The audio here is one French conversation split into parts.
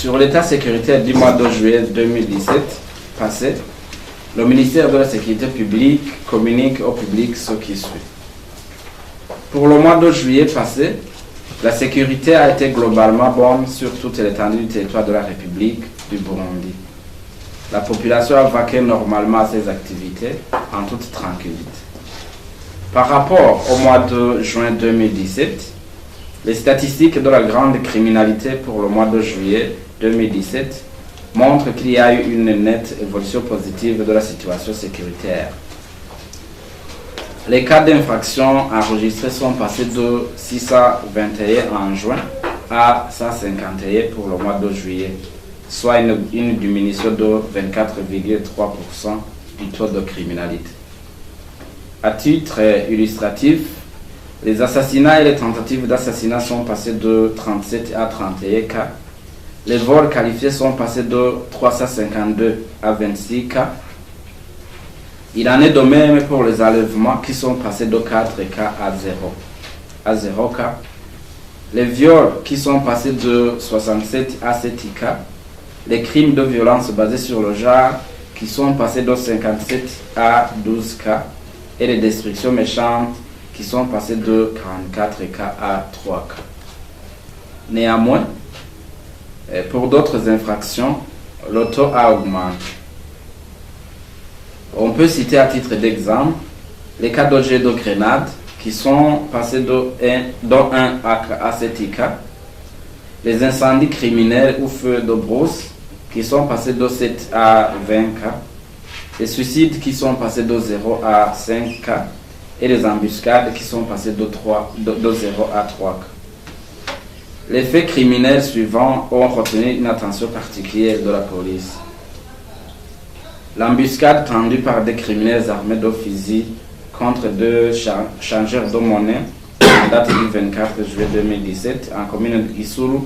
Sur l'état sécuritaire du mois de juillet 2017 passé, le ministère de la Sécurité publique communique au public ce qui suit. Pour le mois de juillet passé, la sécurité a été globalement bonne sur toute l'étendue du territoire de la République du Burundi. La population a vaqué normalement à ses activités en toute tranquillité. Par rapport au mois de juin 2017, les statistiques de la grande criminalité pour le mois de juillet 2017 montrent qu'il y a eu une nette évolution positive de la situation sécuritaire. Les cas d'infraction enregistrés sont passés de 621 en juin à 151 pour le mois de juillet, soit une diminution de 24,3% du taux de criminalité. À titre illustratif, les assassinats et les tentatives d'assassinat sont passés de 37 à 31 cas. Les vols qualifiés sont passés de 352 à 26 cas. Il en est de même pour les enlèvements qui sont passés de 4 cas à 0 cas. Les viols qui sont passés de 67 à 7 cas. Les crimes de violence basés sur le genre qui sont passés de 57 à 12 cas. Et les destructions méchantes qui sont passées de 44 cas à 3 cas. Néanmoins, pour d'autres infractions, le taux a augmenté. On peut citer à titre d'exemple les cas de jet de grenades qui sont passés de 1 à 7 cas, les incendies criminels ou feux de brousse qui sont passés de 7 à 20 cas, les suicides qui sont passés de 0 à 5 cas et les embuscades qui sont passés de 0 à 3 cas. Les faits criminels suivants ont retenu une attention particulière de la police. L'embuscade tendue par des criminels armés de fusils contre deux changeurs de monnaie en date du 24 juillet 2017 en commune de Isuru.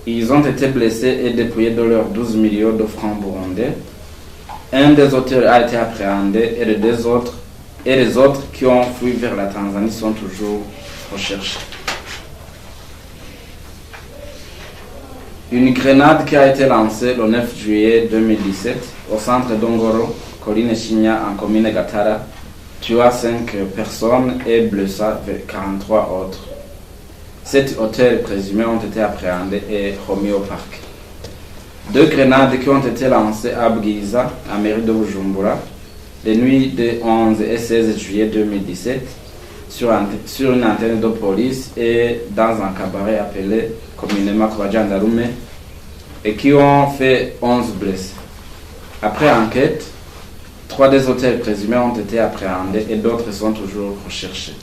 Ils ont été blessés et dépouillés de leurs 12 millions de francs burundais. Un des auteurs a été appréhendé et les autres qui ont fui vers la Tanzanie sont toujours recherchés. Une grenade qui a été lancée le 9 juillet 2017 au centre d'Ongoro, colline Chinya en commune Gatara, tua 5 personnes et blessa 43 autres. 7 auteurs présumés ont été appréhendés et remis au parquet. 2 grenades qui ont été lancées à Bwiza, à mairie de Bujumbura, les nuits de 11 et 16 juillet 2017, sur une antenne de police et dans un cabaret appelé communément Kwajandarume, et qui ont fait 11 blessés. Après enquête, 3 des auteurs présumés ont été appréhendés et d'autres sont toujours recherchés.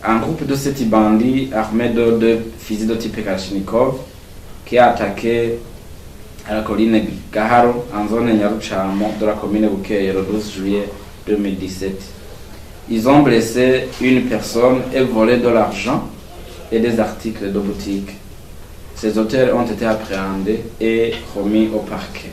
Un groupe de 7 bandits armés de 2 fusils de type Kalachnikov qui a attaqué à la colline Gaharo en zone Nyaruchamo de la commune Bukeye le 12 juillet 2017. Ils ont blessé une personne et volé de l'argent et des articles de boutique. Ces auteurs ont été appréhendés et remis au parquet.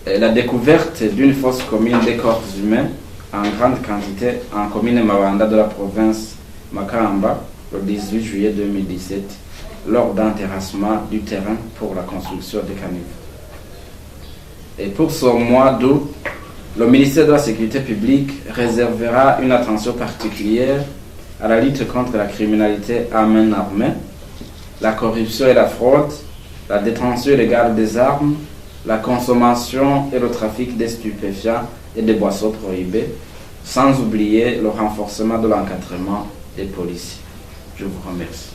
La découverte d'une fosse commune des corps humains en grande quantité en commune Mabanda de la province Makamba le 18 juillet 2017 lors d'un terrassement du terrain pour la construction des caniveaux. Et pour ce mois d'août, le ministère de la Sécurité publique réservera une attention particulière à la lutte contre la criminalité à main armée, la corruption et la fraude, la détention illégale des armes, la consommation et le trafic des stupéfiants et des boissons prohibées, sans oublier le renforcement de l'encadrement des policiers. Je vous remercie.